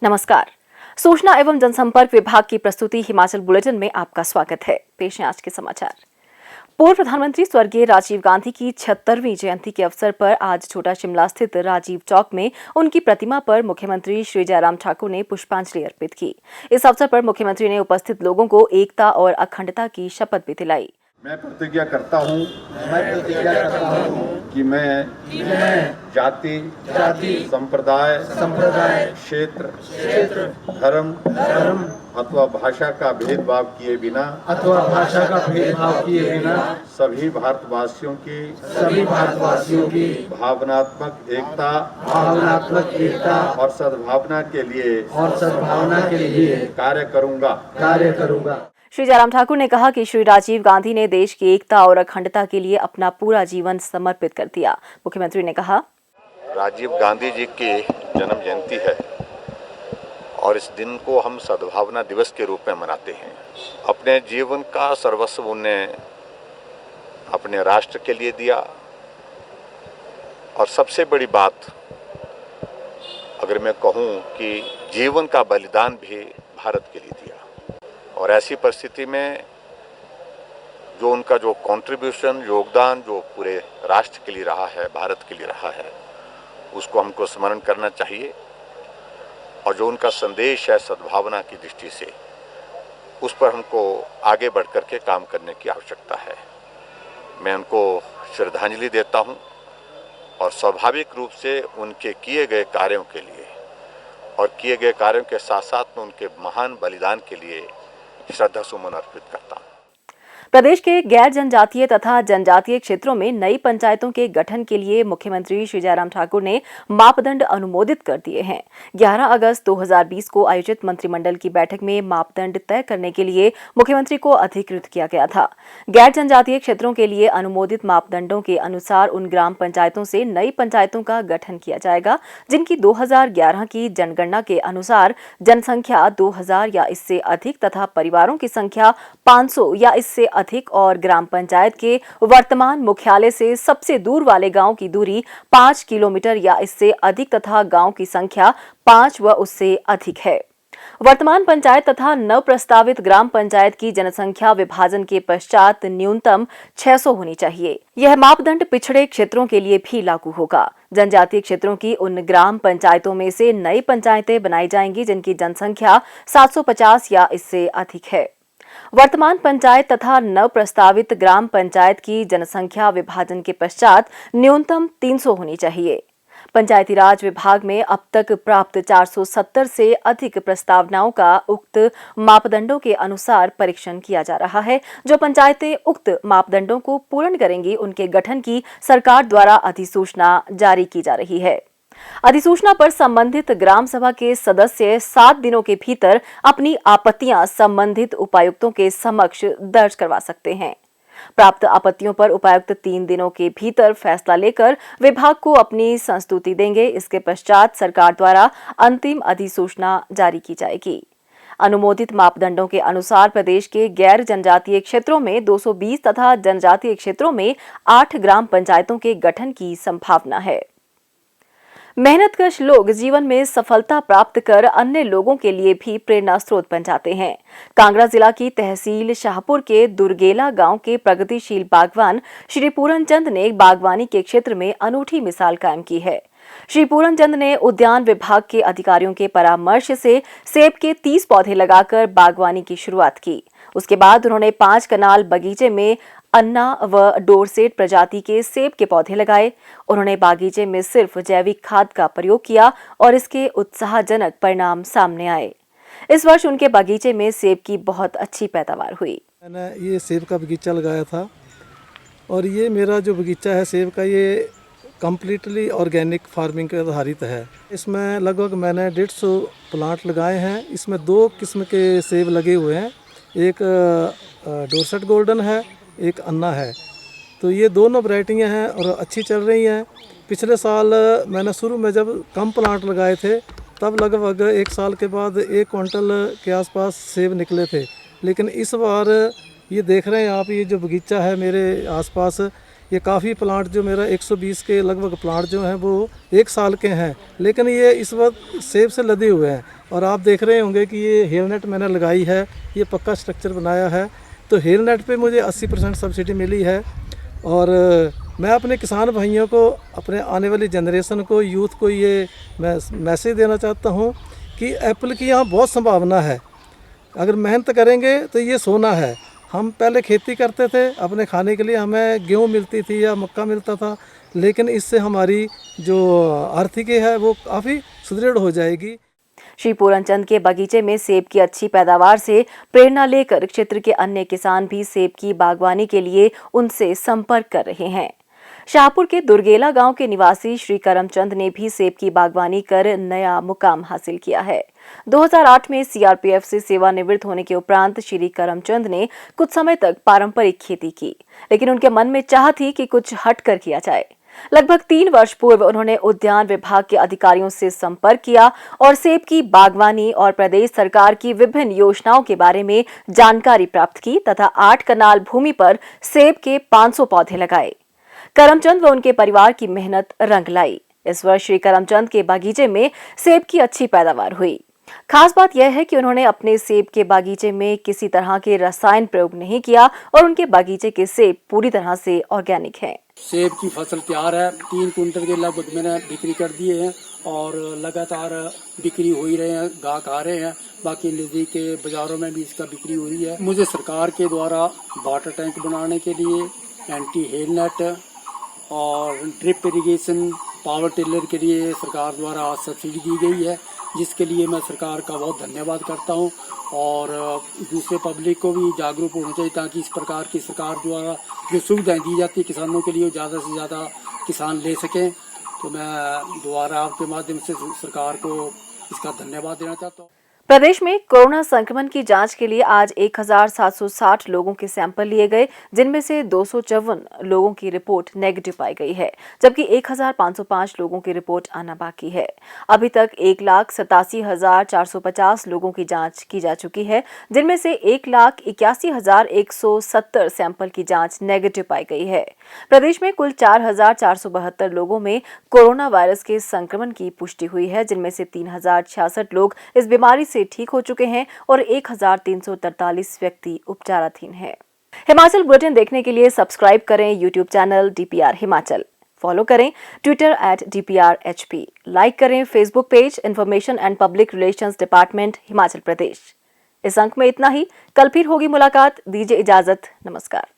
नमस्कार। सूचना एवं जनसंपर्क विभाग की प्रस्तुति हिमाचल बुलेटिन में आपका स्वागत है। पेश है आज के समाचार। पूर्व प्रधानमंत्री स्वर्गीय राजीव गांधी की 76वीं जयंती के अवसर पर आज छोटा शिमला स्थित राजीव चौक में उनकी प्रतिमा पर मुख्यमंत्री श्री जयराम ठाकुर ने पुष्पांजलि अर्पित की। इस अवसर पर मुख्यमंत्री ने उपस्थित लोगों को एकता और अखंडता की शपथ भी दिलाई। मैं प्रतिज्ञा करता हूँ कि मैं जाति, संप्रदाय, क्षेत्र, धर्म अथवा भाषा का भेदभाव किए बिना सभी भारतवासियों की भावनात्मक एकता और सद्भावना के लिए कार्य करूँगा। श्री जयराम ठाकुर ने कहा कि श्री राजीव गांधी ने देश की एकता और अखंडता के लिए अपना पूरा जीवन समर्पित कर दिया। मुख्यमंत्री ने कहा, राजीव गांधी जी की जन्म जयंती है और इस दिन को हम सद्भावना दिवस के रूप में मनाते हैं। अपने जीवन का सर्वस्व उन्होंने अपने राष्ट्र के लिए दिया और सबसे बड़ी बात अगर मैं कहूँ कि जीवन का बलिदान भी भारत के लिए दिया। और ऐसी परिस्थिति में जो उनका कंट्रीब्यूशन, योगदान जो पूरे राष्ट्र के लिए रहा है, भारत के लिए रहा है, उसको हमको स्मरण करना चाहिए। और जो उनका संदेश है सद्भावना की दृष्टि से, उस पर हमको आगे बढ़ कर के काम करने की आवश्यकता है। मैं उनको श्रद्धांजलि देता हूं और स्वाभाविक रूप से उनके किए गए कार्यों के लिए और किए गए कार्यों के साथ साथ में उनके महान बलिदान के लिए श्रद्धा सुमन अर्पित करता हूं। प्रदेश के गैर जनजातीय तथा जनजातीय क्षेत्रों में नई पंचायतों के गठन के लिए मुख्यमंत्री श्री जयराम ठाकुर ने मापदंड अनुमोदित कर दिए हैं। 11 अगस्त 2020 को आयोजित मंत्रिमंडल की बैठक में मापदंड तय करने के लिए मुख्यमंत्री को अधिकृत किया गया था। गैर जनजातीय क्षेत्रों के लिए अनुमोदित मापदंडों के अनुसार उन ग्राम पंचायतों से नई पंचायतों का गठन किया जाएगा जिनकी 2011 की जनगणना के अनुसार जनसंख्या 2000 या इससे अधिक तथा परिवारों की संख्या 500 या इससे अधिक और ग्राम पंचायत के वर्तमान मुख्यालय से सबसे दूर वाले गांव की दूरी 5 किलोमीटर या इससे अधिक तथा गांव की संख्या 5 व उससे अधिक है। वर्तमान पंचायत तथा नव प्रस्तावित ग्राम पंचायत की जनसंख्या विभाजन के पश्चात न्यूनतम 600 होनी चाहिए। यह मापदंड पिछड़े क्षेत्रों के लिए भी लागू होगा। जनजातीय क्षेत्रों की उन ग्राम पंचायतों में से नई पंचायतें बनाई जाएंगी जिनकी जनसंख्या 750 या इससे अधिक है। वर्तमान पंचायत तथा नव प्रस्तावित ग्राम पंचायत की जनसंख्या विभाजन के पश्चात न्यूनतम 300 होनी चाहिए। पंचायती राज विभाग में अब तक प्राप्त 470 से अधिक प्रस्तावनाओं का उक्त मापदंडों के अनुसार परीक्षण किया जा रहा है। जो पंचायतें उक्त मापदंडों को पूर्ण करेंगी उनके गठन की सरकार द्वारा अधिसूचना जारी की जा रही है। अधिसूचना पर संबंधित ग्राम सभा के सदस्य 7 दिनों के भीतर अपनी आपत्तियां संबंधित उपायुक्तों के समक्ष दर्ज करवा सकते हैं। प्राप्त आपत्तियों पर उपायुक्त 3 दिनों के भीतर फैसला लेकर विभाग को अपनी संस्तुति देंगे। इसके पश्चात सरकार द्वारा अंतिम अधिसूचना जारी की जाएगी। अनुमोदित मापदंडों के अनुसार प्रदेश के गैर जनजातीय क्षेत्रों में 220 तथा जनजातीय क्षेत्रों में 8 ग्राम पंचायतों के गठन की संभावना है। मेहनतकश लोग जीवन में सफलता प्राप्त कर अन्य लोगों के लिए भी प्रेरणा स्रोत बन जाते हैं। कांगड़ा जिला की तहसील शाहपुर के दुर्गेला गांव के प्रगतिशील बागवान श्री पूरन चंद ने बागवानी के क्षेत्र में अनूठी मिसाल कायम की है। श्री पूरन चंद ने उद्यान विभाग के अधिकारियों के परामर्श से सेब के 30 पौधे लगाकर बागवानी की शुरुआत की। उसके बाद उन्होंने 5 कनाल बगीचे में अन्ना व डोरसेट प्रजाति के सेब के पौधे लगाए। उन्होंने बागीचे में सिर्फ जैविक खाद का प्रयोग किया और इसके उत्साहजनक परिणाम सामने आए। इस वर्ष उनके बागीचे में सेब की बहुत अच्छी पैदावार हुई। मैंने ये सेब का बगीचा लगाया था और ये मेरा जो बगीचा है सेब का, ये कम्प्लीटली ऑर्गेनिक फार्मिंग पर आधारित है। इसमें लगभग मैंने 150 प्लांट लगाए हैं। इसमें 2 किस्म के सेब लगे हुए हैं, एक डोरसेट गोल्डन है, एक अन्ना है। तो ये दोनों वैरायटियाँ हैं और अच्छी चल रही हैं। पिछले साल मैंने शुरू में जब कम प्लांट लगाए थे तब लगभग 1 साल के बाद 1 क्विंटल के आसपास सेब निकले थे। लेकिन इस बार ये देख रहे हैं आप, ये जो बगीचा है मेरे आसपास, ये काफ़ी प्लांट जो मेरा 120 के लगभग प्लांट जो हैं वो 1 साल के हैं, लेकिन ये इस वक्त सेब से लदे हुए हैं। और आप देख रहे होंगे कि ये हेल नेट मैंने लगाई है, ये पक्का स्ट्रक्चर बनाया है। तो हेल नेट पे मुझे 80% सब्सिडी मिली है। और मैं अपने किसान भाइयों को, अपने आने वाली जनरेशन को, यूथ को ये मैं मैसेज देना चाहता हूँ कि एप्पल की यहाँ बहुत संभावना है। अगर मेहनत करेंगे तो ये सोना है। हम पहले खेती करते थे अपने खाने के लिए, हमें गेहूँ मिलती थी या मक्का मिलता था, लेकिन इससे हमारी जो आर्थिकी है वो काफ़ी सुदृढ़ हो जाएगी। श्री पूरनचंद के बगीचे में सेब की अच्छी पैदावार से प्रेरणा लेकर क्षेत्र के अन्य किसान भी सेब की बागवानी के लिए उनसे संपर्क कर रहे हैं। शाहपुर के दुर्गेला गांव के निवासी श्री करमचंद ने भी सेब की बागवानी कर नया मुकाम हासिल किया है। 2008 में सीआरपीएफ से सेवानिवृत्त होने के उपरांत श्री करमचंद ने कुछ समय तक पारंपरिक खेती की, लेकिन उनके मन में चाह थी कि कुछ हटकर किया जाए। लगभग 3 वर्ष पूर्व उन्होंने उद्यान विभाग के अधिकारियों से संपर्क किया और सेब की बागवानी और प्रदेश सरकार की विभिन्न योजनाओं के बारे में जानकारी प्राप्त की तथा 8 कनाल भूमि पर सेब के 500 पौधे लगाए। करमचंद व उनके परिवार की मेहनत रंग लाई। इस वर्ष श्री करमचंद के बागीचे में सेब की अच्छी पैदावार हुई। खास बात यह है कि उन्होंने अपने सेब के बागीचे में किसी तरह के रसायन प्रयोग नहीं किया और उनके बागीचे के सेब पूरी तरह से ऑर्गेनिक हैं। सेब की फसल तैयार है, 3 कुंटल के लगभग मैंने बिक्री कर दिए हैं और लगातार बिक्री हो ही रहे हैं, गाहक आ रहे हैं। बाकी नजदीक के बाजारों में भी इसका बिक्री हो रही है। मुझे सरकार के द्वारा वाटर टैंक बनाने के लिए, एंटी हेल नेट और ड्रिप इरिगेशन, पावर टिलर के लिए सरकार द्वारा सब्सिडी दी गई है, जिसके लिए मैं सरकार का बहुत धन्यवाद करता हूं। और दूसरे पब्लिक को भी जागरूक होना चाहिए ताकि इस प्रकार की सरकार द्वारा जो सुविधाएं दी जाती है किसानों के लिए, ज़्यादा से ज़्यादा किसान ले सकें। तो मैं दोबारा आपके माध्यम से सरकार को इसका धन्यवाद देना चाहता हूँ। प्रदेश में कोरोना संक्रमण की जांच के लिए आज 1760 लोगों के सैंपल लिए गए, जिनमें से 254 लोगों की रिपोर्ट नेगेटिव पाई गई है, जबकि 1505 लोगों की रिपोर्ट आना बाकी है। अभी तक 1,87,450 लोगों की जांच की जा चुकी है, जिनमें से 1,81,170 सैंपल की जांच नेगेटिव पाई गई है। प्रदेश में कुल 4,472 लोगों में कोरोना वायरस के संक्रमण की पुष्टि हुई है, जिनमें से 3,066 लोग इस बीमारी से ठीक हो चुके हैं और 1,343 व्यक्ति उपचाराधीन हैं। हिमाचल बुलेटिन देखने के लिए सब्सक्राइब करें YouTube channel DPR Himachal, follow करें ट्विटर @DPRHP, लाइक करें Facebook page information and public relations department Himachal Pradesh. इस अंक में इतना ही। कल फिर होगी मुलाकात। दीजिए इजाजत। नमस्कार।